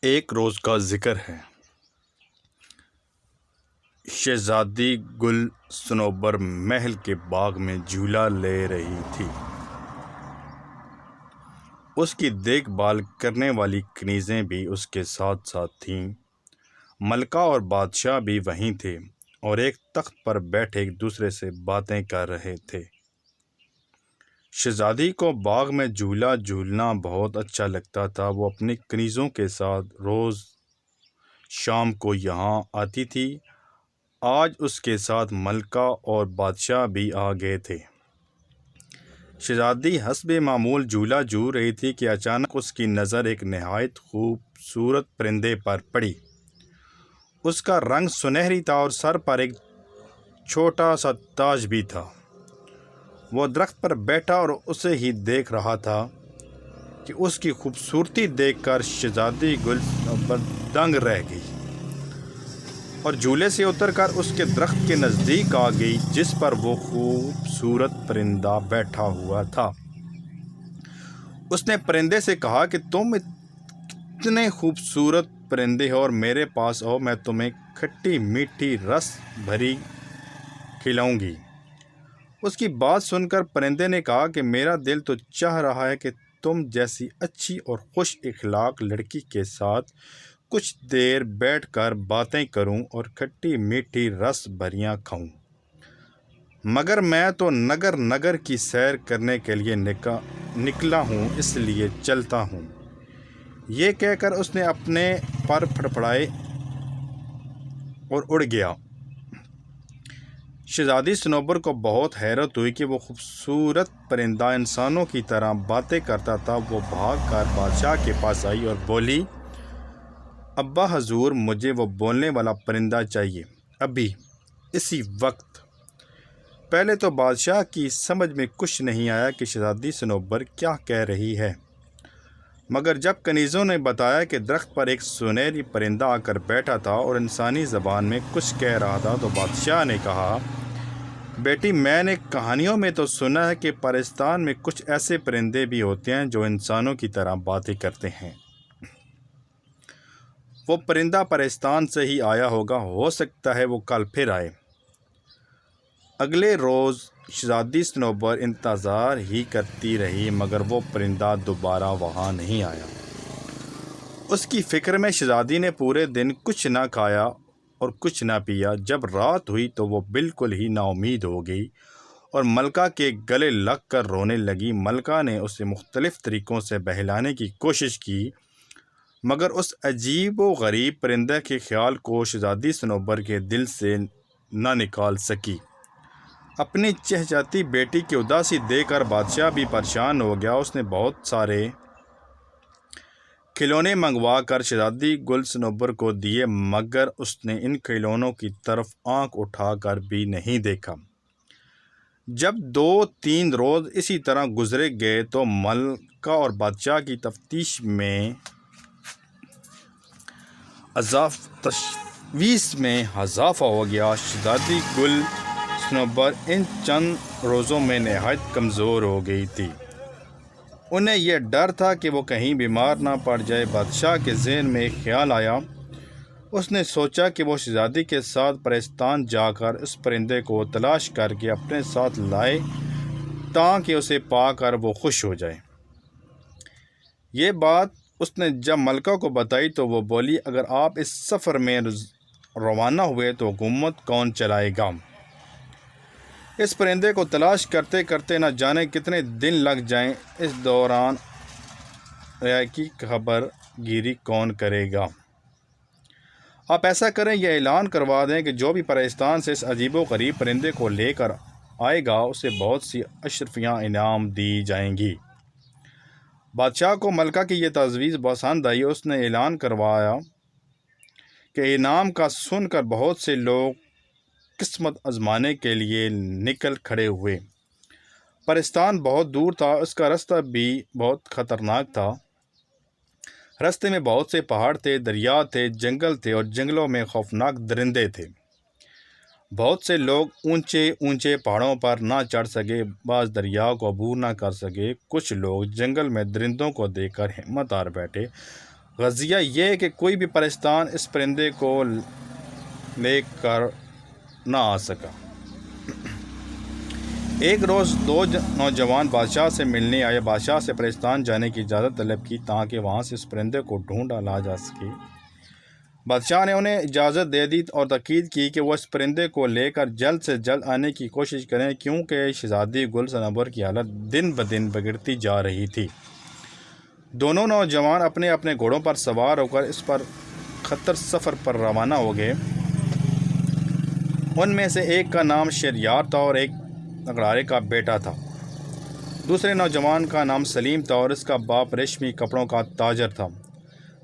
ایک روز کا ذکر ہے۔ شہزادی گل صنوبر محل کے باغ میں جھولا لے رہی تھی۔ اس کی دیکھ بھال کرنے والی کنیزیں بھی اس کے ساتھ ساتھ تھیں۔ ملکہ اور بادشاہ بھی وہیں تھے اور ایک تخت پر بیٹھے ایک دوسرے سے باتیں کر رہے تھے۔ شہزادی کو باغ میں جھولا جھولنا بہت اچھا لگتا تھا۔ وہ اپنی کنیزوں کے ساتھ روز شام کو یہاں آتی تھی۔ آج اس کے ساتھ ملکہ اور بادشاہ بھی آ گئے تھے۔ شہزادی حسب معمول جھولا جھول رہی تھی کہ اچانک اس کی نظر ایک نہایت خوبصورت پرندے پر پڑی۔ اس کا رنگ سنہری تھا اور سر پر ایک چھوٹا سا تاج بھی تھا۔ وہ درخت پر بیٹھا اور اسے ہی دیکھ رہا تھا کہ اس کی خوبصورتی دیکھ کر شہزادی گل صنوبر دنگ رہ گئی اور جھولے سے اتر کر اس کے درخت کے نزدیک آ گئی جس پر وہ خوبصورت پرندہ بیٹھا ہوا تھا۔ اس نے پرندے سے کہا کہ تم اتنے خوبصورت پرندے ہو اور میرے پاس آؤ، میں تمہیں کھٹی میٹھی رس بھری کھلاؤں گی۔ اس کی بات سن کر پرندے نے کہا کہ میرا دل تو چاہ رہا ہے کہ تم جیسی اچھی اور خوش اخلاق لڑکی کے ساتھ کچھ دیر بیٹھ کر باتیں کروں اور کھٹی میٹھی رس بھریاں کھاؤں، مگر میں تو نگر کی سیر کرنے کے لیے نکلا ہوں، اس لیے چلتا ہوں۔ یہ کہہ کر اس نے اپنے پر پھڑپھڑائے اور اڑ گیا۔ شہزادی صنوبر کو بہت حیرت ہوئی کہ وہ خوبصورت پرندہ انسانوں کی طرح باتیں کرتا تھا۔ وہ بھاگ کر بادشاہ کے پاس آئی اور بولی، ابا حضور، مجھے وہ بولنے والا پرندہ چاہیے، ابھی اسی وقت۔ پہلے تو بادشاہ کی سمجھ میں کچھ نہیں آیا کہ شہزادی صنوبر کیا کہہ رہی ہے، مگر جب کنیزوں نے بتایا کہ درخت پر ایک سنہری پرندہ آ کر بیٹھا تھا اور انسانی زبان میں کچھ کہہ رہا تھا تو بادشاہ نے کہا، بیٹی، میں نے کہانیوں میں تو سنا ہے کہ پرستان میں کچھ ایسے پرندے بھی ہوتے ہیں جو انسانوں کی طرح باتیں کرتے ہیں۔ وہ پرندہ پرستان سے ہی آیا ہوگا، ہو سکتا ہے وہ کل پھر آئے۔ اگلے روز شہزادی صنوبر انتظار ہی کرتی رہی مگر وہ پرندہ دوبارہ وہاں نہیں آیا۔ اس کی فکر میں شہزادی نے پورے دن کچھ نہ کھایا اور کچھ نہ پیا۔ جب رات ہوئی تو وہ بالکل ہی نا امید ہو گئی اور ملکہ کے گلے لگ کر رونے لگی۔ ملکہ نے اسے مختلف طریقوں سے بہلانے کی کوشش کی مگر اس عجیب و غریب پرندے کے خیال کو شہزادی صنوبر کے دل سے نہ نکال سکی۔ اپنی چہچہاتی بیٹی کی اداسی دیکھ کر بادشاہ بھی پریشان ہو گیا۔ اس نے بہت سارے کھلونے منگوا کر شہزادی گل صنوبر کو دیے مگر اس نے ان کھلونوں کی طرف آنکھ اٹھا کر بھی نہیں دیکھا۔ جب 2-3 روز اسی طرح گزر گئے تو ملکہ اور بادشاہ کی تشویش میں اضافہ ہو گیا۔ شہزادی گل صنوبر ان چند روزوں میں نہایت کمزور ہو گئی تھی۔ انہیں یہ ڈر تھا کہ وہ کہیں بیمار نہ پڑ جائے۔ بادشاہ کے ذہن میں ایک خیال آیا۔ اس نے سوچا کہ وہ شہزادی کے ساتھ پرستان جا کر اس پرندے کو تلاش کر کے اپنے ساتھ لائے تاکہ اسے پا کر وہ خوش ہو جائے۔ یہ بات اس نے جب ملکہ کو بتائی تو وہ بولی، اگر آپ اس سفر میں روانہ ہوئے تو حکومت کون چلائے گا؟ اس پرندے کو تلاش کرتے کرتے نہ جانے کتنے دن لگ جائیں، اس دوران کی خبر گیری کون کرے گا؟ آپ ایسا کریں، یہ اعلان کروا دیں کہ جو بھی پرستان سے اس عجیب و غریب پرندے کو لے کر آئے گا اسے بہت سی اشرفیاں انعام دی جائیں گی۔ بادشاہ کو ملکہ کی یہ تجویز پسند آئی۔ اس نے اعلان کروایا کہ انعام کا سن کر بہت سے لوگ قسمت آزمانے کے لیے نکل کھڑے ہوئے۔ پرستان بہت دور تھا، اس کا راستہ بھی بہت خطرناک تھا۔ راستے میں بہت سے پہاڑ تھے، دریا تھے، جنگل تھے اور جنگلوں میں خوفناک درندے تھے۔ بہت سے لوگ اونچے اونچے پہاڑوں پر نہ چڑھ سکے، بعض دریا کو عبور نہ کر سکے۔ کچھ لوگ جنگل میں درندوں کو دیکھ کر ہمت ہار بیٹھے غزیہ یہ کہ کوئی بھی پرستان اس پرندے کو لے کر نہ آ سکا۔ ایک روز دو نوجوان بادشاہ سے ملنے آئے۔ بادشاہ سے پرستان جانے کی اجازت طلب کی تاکہ وہاں سے اس پرندے کو ڈھونڈا لا جا سکے۔ بادشاہ نے انہیں اجازت دے دی اور تاکید کی کہ وہ اس پرندے کو لے کر جلد سے جلد آنے کی کوشش کریں، کیونکہ شہزادی گل صنوبر کی حالت دن بدن بگڑتی جا رہی تھی۔ دونوں نوجوان اپنے اپنے گھوڑوں پر سوار ہو کر اس پر خطر سفر پر روانہ ہو گئے۔ ان میں سے ایک کا نام شہریار تھا اور ایک نگارے کا بیٹا تھا۔ دوسرے نوجوان کا نام سلیم تھا اور اس کا باپ ریشمی کپڑوں کا تاجر تھا۔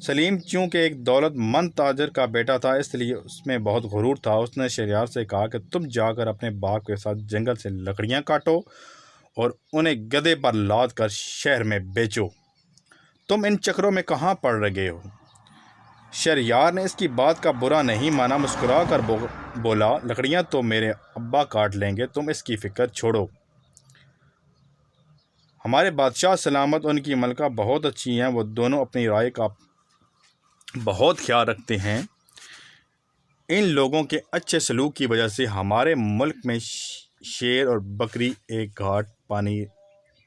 سلیم چونکہ ایک دولت مند تاجر کا بیٹا تھا، اس لیے اس میں بہت غرور تھا۔ اس نے شہریار سے کہا کہ تم جا کر اپنے باپ کے ساتھ جنگل سے لکڑیاں کاٹو اور انہیں گدھے پر لاد کر شہر میں بیچو۔ تم ان چکروں میں کہاں پڑ گئے ہو؟ شہریار نے اس کی بات کا برا نہیں مانا، مسکرا کر بولا، لکڑیاں تو میرے ابا کاٹ لیں گے، تم اس کی فکر چھوڑو۔ ہمارے بادشاہ سلامت، ان کی ملکہ بہت اچھی ہیں، وہ دونوں اپنی رائے کا بہت خیال رکھتے ہیں۔ ان لوگوں کے اچھے سلوک کی وجہ سے ہمارے ملک میں شیر اور بکری ایک گھاٹ پانی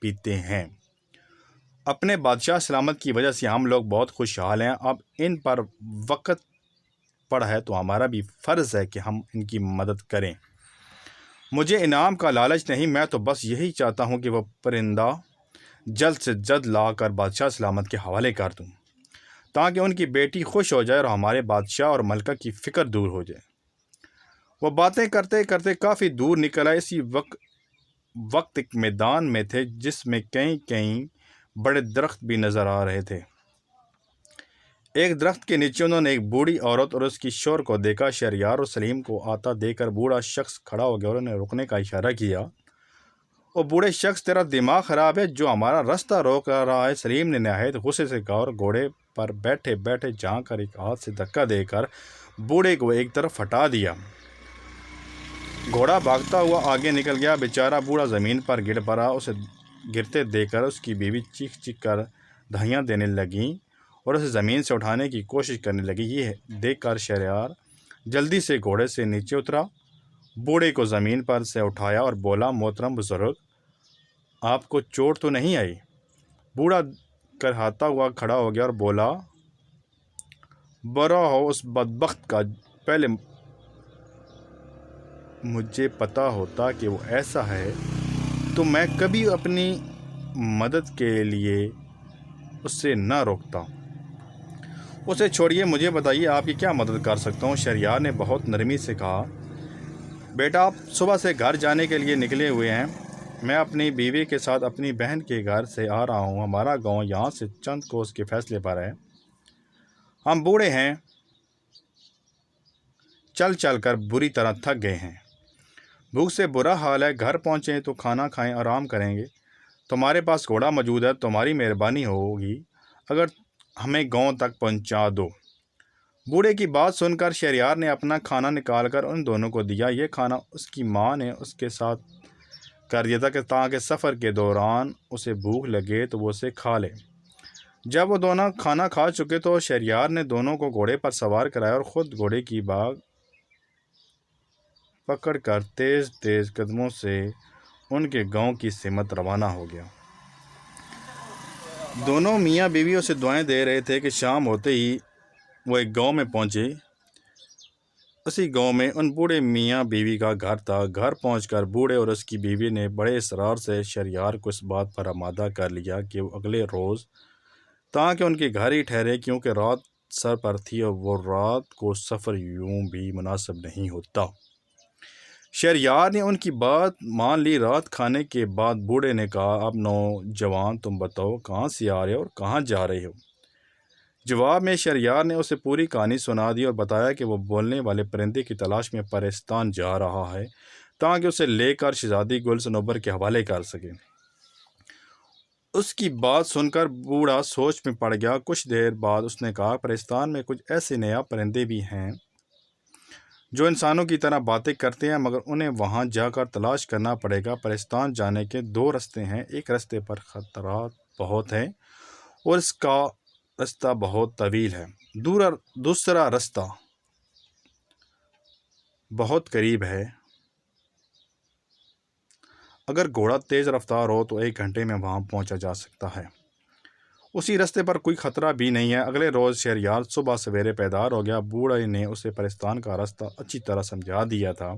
پیتے ہیں۔ اپنے بادشاہ سلامت کی وجہ سے ہم لوگ بہت خوشحال ہیں۔ اب ان پر وقت پڑا ہے تو ہمارا بھی فرض ہے کہ ہم ان کی مدد کریں۔ مجھے انعام کا لالچ نہیں، میں تو بس یہی چاہتا ہوں کہ وہ پرندہ جلد سے جلد لا کر بادشاہ سلامت کے حوالے کر دوں، تاکہ ان کی بیٹی خوش ہو جائے اور ہمارے بادشاہ اور ملکہ کی فکر دور ہو جائے۔ وہ باتیں کرتے کرتے کافی دور نکل آئے۔ اسی وقت ایک میدان میں تھے جس میں کئی بڑے درخت بھی نظر آ رہے تھے۔ ایک درخت کے نیچے انہوں نے ایک بوڑھی عورت اور اس کی شوہر کو دیکھا۔ شہریار اور سلیم کو آتا دیکھ کر بوڑھا شخص کھڑا ہو گیا اور انہیں رکنے کا اشارہ کیا۔ وہ بوڑھے شخص، تیرا دماغ خراب ہے جو ہمارا راستہ روک رہا ہے؟ سلیم نے نہایت غصے سے کہا اور گھوڑے پر بیٹھے بیٹھے جھانک کر ایک ہاتھ سے دھکا دے کر بوڑھے کو ایک طرف ہٹا دیا۔ گھوڑا بھاگتا ہوا آگے نکل گیا۔ بیچارہ بوڑھا زمین پر گر پڑا۔ اسے گرتے دیکھ کر اس کی بیوی چیخ چیخ کر دہائیاں دینے لگیں اور اسے زمین سے اٹھانے کی کوشش کرنے لگی۔ یہ دیکھ کر شہریار جلدی سے گھوڑے سے نیچے اترا، بوڑھے کو زمین پر سے اٹھایا اور بولا، محترم بزرگ، آپ کو چوٹ تو نہیں آئی؟ بوڑھا کرہاتا ہوا کھڑا ہو گیا اور بولا، برا ہو اس بدبخت کا، پہلے مجھے پتا ہوتا کہ وہ ایسا ہے تو میں کبھی اپنی مدد کے لیے اس سے نہ روکتا۔ اسے چھوڑیے، مجھے بتائیے آپ کی کیا مدد کر سکتا ہوں؟ شہریار نے بہت نرمی سے کہا، بیٹا آپ صبح سے گھر جانے کے لیے نکلے ہوئے ہیں، میں اپنی بیوی کے ساتھ اپنی بہن کے گھر سے آ رہا ہوں۔ ہمارا گاؤں یہاں سے چند کوس کے فاصلے پر ہے۔ ہم بوڑھے ہیں، چل چل کر بری طرح تھک گئے ہیں، بھوک سے برا حال ہے، گھر پہنچیں تو کھانا کھائیں، آرام کریں گے۔ تمہارے پاس گھوڑا موجود ہے، تمہاری مہربانی ہوگی اگر ہمیں گاؤں تک پہنچا دو۔ بوڑھے کی بات سن کر شہریار نے اپنا کھانا نکال کر ان دونوں کو دیا۔ یہ کھانا اس کی ماں نے اس کے ساتھ کر دیا تھا تاکہ سفر کے دوران اسے بھوک لگے تو وہ اسے کھا لے۔ جب وہ دونوں کھانا کھا چکے تو شہریار نے دونوں کو گھوڑے پر سوار کرایا اور خود گھوڑے کی باگ پکڑ کر تیز تیز قدموں سے ان کے گاؤں کی سمت روانہ ہو گیا۔ دونوں میاں بیوی اسے دعائیں دے رہے تھے کہ شام ہوتے ہی وہ ایک گاؤں میں پہنچے۔ اسی گاؤں میں ان بوڑھے میاں بیوی کا گھر تھا۔ گھر پہنچ کر بوڑھے اور اس کی بیوی نے بڑے اصرار سے شہریار کو اس بات پر آمادہ کر لیا کہ وہ اگلے روز تاکہ ان کے گھر ہی ٹھہرے، کیونکہ رات سر پر تھی اور وہ رات کو سفر یوں بھی مناسب نہیں ہوتا۔ شہریار نے ان کی بات مان لی۔ رات کھانے کے بعد بوڑھے نے کہا، اب نوجوان تم بتاؤ کہاں سے آ رہے ہو اور کہاں جا رہے ہو؟ جواب میں شہریار نے اسے پوری کہانی سنا دی اور بتایا کہ وہ بولنے والے پرندے کی تلاش میں پرستان جا رہا ہے تاکہ اسے لے کر شہزادی گل صنوبر کے حوالے کر سکے۔ اس کی بات سن کر بوڑھا سوچ میں پڑ گیا۔ کچھ دیر بعد اس نے کہا، پرستان میں کچھ ایسے نیا پرندے بھی ہیں جو انسانوں کی طرح باتیں کرتے ہیں، مگر انہیں وہاں جا کر تلاش کرنا پڑے گا۔ پرستان جانے کے دو رستے ہیں، ایک رستے پر خطرات بہت ہیں اور اس کا رستہ بہت طویل ہے، دوسرا رستہ بہت قریب ہے۔ اگر گھوڑا تیز رفتار ہو تو 1 گھنٹے میں وہاں پہنچا جا سکتا ہے۔ اسی رستے پر کوئی خطرہ بھی نہیں ہے۔ اگلے روز شہریار صبح سویرے بیدار ہو گیا۔ بوڑھے نے اسے پرستان کا راستہ اچھی طرح سمجھا دیا تھا۔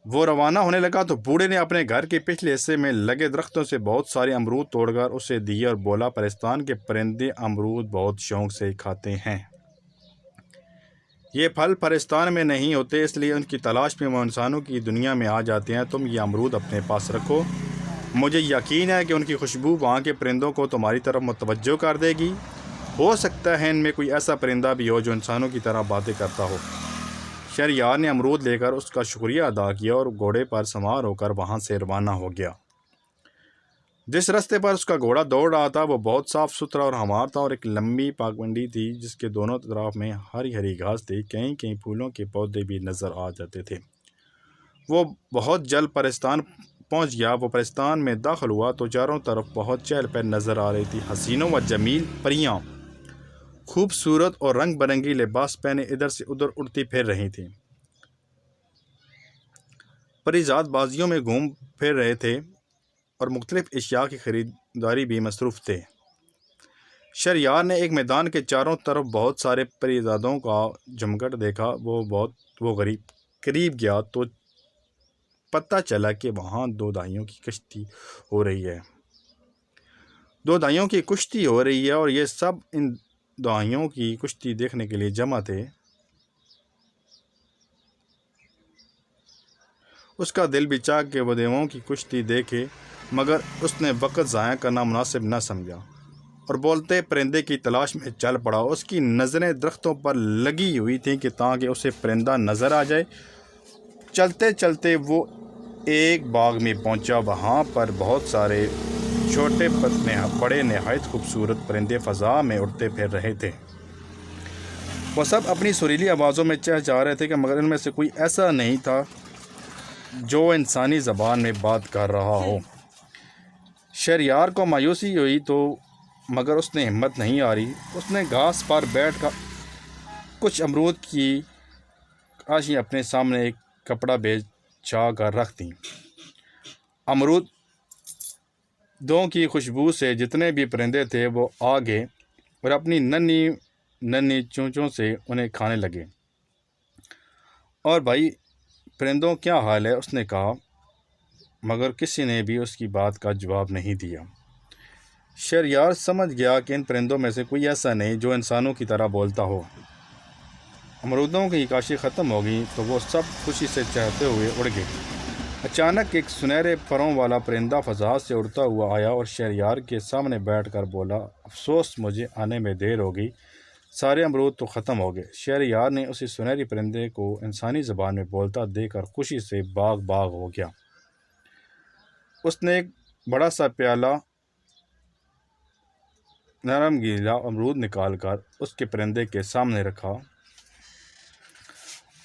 وہ روانہ ہونے لگا تو بوڑھے نے اپنے گھر کے پچھلے حصے میں لگے درختوں سے بہت سارے امرود توڑ کر اسے دیے اور بولا، پرستان کے پرندے امرود بہت شوق سے کھاتے ہیں۔ یہ پھل پرستان میں نہیں ہوتے، اس لیے ان کی تلاش میں وہ انسانوں کی دنیا میں آ جاتے ہیں۔ تم یہ امرود اپنے پاس رکھو، مجھے یقین ہے کہ ان کی خوشبو وہاں کے پرندوں کو تمہاری طرف متوجہ کر دے گی۔ ہو سکتا ہے ان میں کوئی ایسا پرندہ بھی ہو جو انسانوں کی طرح باتیں کرتا ہو۔ شہریار نے امرود لے کر اس کا شکریہ ادا کیا اور گھوڑے پر سوار ہو کر وہاں سے روانہ ہو گیا۔ جس راستے پر اس کا گھوڑا دوڑ رہا تھا وہ بہت صاف ستھرا اور ہموار تھا، اور ایک لمبی پاگنڈی تھی جس کے دونوں طرف میں ہری ہری گھاس تھی۔ کہیں کہیں پھولوں کے پودے بھی نظر آ جاتے تھے۔ وہ بہت جلد پرستان پہنچ گیا۔ وہ پرستان میں داخل ہوا تو چاروں طرف بہت چہل پہل نظر آ رہی تھی۔ حسینوں و جمیل پریاں خوبصورت اور رنگ برنگی لباس پہنے ادھر سے ادھر اڑتی پھر رہی تھیں۔ پریزاد بازیوں میں گھوم پھر رہے تھے اور مختلف اشیاء کی خریداری بھی مصروف تھے۔ شہریار نے ایک میدان کے چاروں طرف بہت سارے پریزادوں کا جمگٹ دیکھا۔ وہ قریب گیا تو پتہ چلا کہ وہاں 2 دہیوں کی کشتی ہو رہی ہے۔ 2 دہیوں کی کشتی ہو رہی ہے اور یہ سب ان دہیوں کی کشتی دیکھنے کے لیے جمع تھے۔ اس کا دل بھی چاہ کہ وہ دیووں کی کشتی دیکھے، مگر اس نے وقت ضائع کرنا مناسب نہ سمجھا اور بولتے پرندے کی تلاش میں چل پڑا۔ اس کی نظریں درختوں پر لگی ہوئی تھیں کہ تاکہ اسے پرندہ نظر آ جائے۔ چلتے چلتے وہ ایک باغ میں پہنچا۔ وہاں پر بہت سارے چھوٹے بڑے نہایت خوبصورت پرندے فضا میں اڑتے پھر رہے تھے۔ وہ سب اپنی سریلی آوازوں میں چہچہا رہے تھے، مگر ان میں سے کوئی ایسا نہیں تھا جو انسانی زبان میں بات کر رہا ہو۔ شہریار کو مایوسی ہوئی تو مگر اس نے ہمت نہیں ہاری۔ اس نے گھاس پر بیٹھ کر کچھ امرود کی کاشی اپنے سامنے ایک کپڑا بچھا کر رکھ دی۔ امرودوں کی خوشبو سے جتنے بھی پرندے تھے وہ آ گئے اور اپنی ننھی چونچوں سے انہیں کھانے لگے۔ اور بھائی پرندوں کیا حال ہے؟ اس نے کہا، مگر کسی نے بھی اس کی بات کا جواب نہیں دیا۔ شہریار سمجھ گیا کہ ان پرندوں میں سے کوئی ایسا نہیں جو انسانوں کی طرح بولتا ہو۔ امرودوں کی کاشی ختم ہو گئی تو وہ سب خوشی سے چہتے ہوئے اڑ گئے۔ اچانک ایک سنہرے پروں والا پرندہ فضا سے اڑتا ہوا آیا اور شہریار کے سامنے بیٹھ کر بولا، افسوس مجھے آنے میں دیر ہو گئی، سارے امرود تو ختم ہو گئے۔ شہریار نے اسی سنہری پرندے کو انسانی زبان میں بولتا دیکھ کر خوشی سے باغ ہو گیا۔ اس نے ایک بڑا سا پیالہ نرم گیلا امرود نکال کر اس کے پرندے کے سامنے رکھا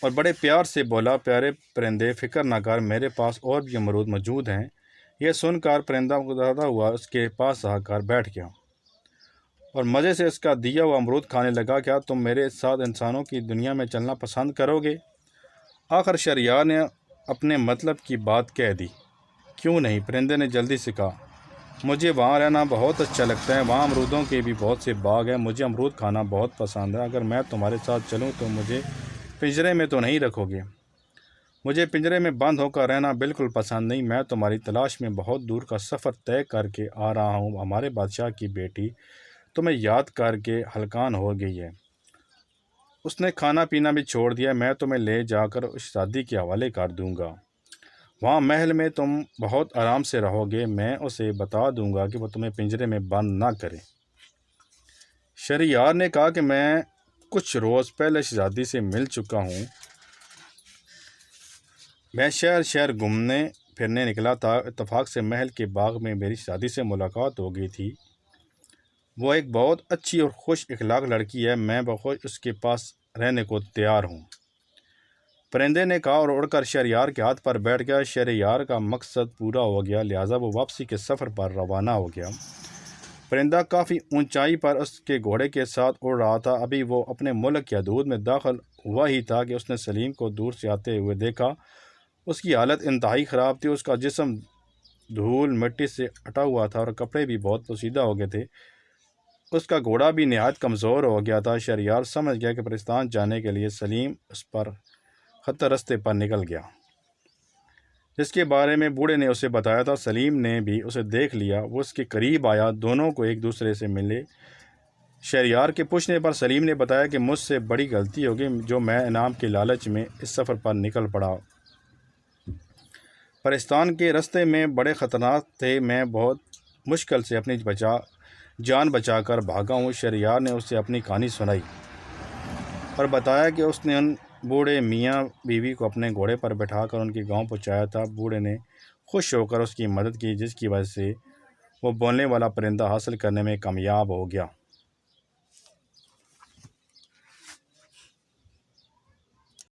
اور بڑے پیار سے بولا، پیارے پرندے فکر نہ کر، میرے پاس اور بھی امرود موجود ہیں۔ یہ سن کر پرندہ متاثر ہوا اس کے پاس آ کر بیٹھ گیا اور مزے سے اس کا دیا ہوا امرود کھانے لگا۔ کیا تم میرے ساتھ انسانوں کی دنیا میں چلنا پسند کرو گے؟ آخر شہریار نے اپنے مطلب کی بات کہہ دی۔ کیوں نہیں؟ پرندے نے جلدی سے کہا، مجھے وہاں رہنا بہت اچھا لگتا ہے، وہاں امرودوں کے بھی بہت سے باغ ہیں، مجھے امرود کھانا بہت پسند ہے۔ اگر میں تمہارے ساتھ چلوں تو مجھے پنجرے میں تو نہیں رکھو گے؟ مجھے پنجرے میں بند ہو کر رہنا بالکل پسند نہیں۔ میں تمہاری تلاش میں بہت دور کا سفر طے کر کے آ رہا ہوں۔ ہمارے بادشاہ کی بیٹی تمہیں یاد کر کے ہلکان ہو گئی ہے، اس نے کھانا پینا بھی چھوڑ دیا۔ میں تمہیں لے جا کر شادی کے حوالے کر دوں گا، وہاں محل میں تم بہت آرام سے رہو گے۔ میں اسے بتا دوں گا کہ وہ تمہیں پنجرے میں بند نہ کرے۔ شہریار نے کہا کہ میں کچھ روز پہلے شہزادی سے مل چکا ہوں، میں شہر گھومنے پھرنے نکلا تھا، اتفاق سے محل کے باغ میں میری شہزادی سے ملاقات ہو گئی تھی۔ وہ ایک بہت اچھی اور خوش اخلاق لڑکی ہے، میں بخوش اس کے پاس رہنے کو تیار ہوں۔ پرندے نے کہا اور اڑ کر شہریار کے ہاتھ پر بیٹھ گیا۔ شہریار کا مقصد پورا ہو گیا، لہٰذا وہ واپسی کے سفر پر روانہ ہو گیا۔ پرندہ کافی اونچائی پر اس کے گھوڑے کے ساتھ اڑ رہا تھا۔ ابھی وہ اپنے ملک یا حدود میں داخل ہوا ہی تھا کہ اس نے سلیم کو دور سے آتے ہوئے دیکھا۔ اس کی حالت انتہائی خراب تھی، اس کا جسم دھول مٹی سے اٹا ہوا تھا اور کپڑے بھی بہت پوسیدہ ہو گئے تھے۔ اس کا گھوڑا بھی نہایت کمزور ہو گیا تھا۔ شہریار سمجھ گیا کہ پاکستان جانے کے لیے سلیم اس پر خطر رستے پر نکل گیا، جس کے بارے میں بوڑھے نے اسے بتایا تھا۔ سلیم نے بھی اسے دیکھ لیا، وہ اس کے قریب آیا، دونوں کو ایک دوسرے سے ملے۔ شہریار کے پوچھنے پر سلیم نے بتایا کہ مجھ سے بڑی غلطی ہوگی جو میں انعام کے لالچ میں اس سفر پر نکل پڑا۔ پاکستان کے راستے میں بڑے خطرناک تھے، میں بہت مشکل سے اپنی جان بچا کر بھاگا ہوں۔ شہریار نے اسے اپنی کہانی سنائی اور بتایا کہ اس نے ان بوڑھے میاں بیوی کو اپنے گھوڑے پر بٹھا کر ان کے گاؤں پہنچایا تھا۔ بوڑھے نے خوش ہو کر اس کی مدد کی، جس کی وجہ سے وہ بولنے والا پرندہ حاصل کرنے میں کامیاب ہو گیا۔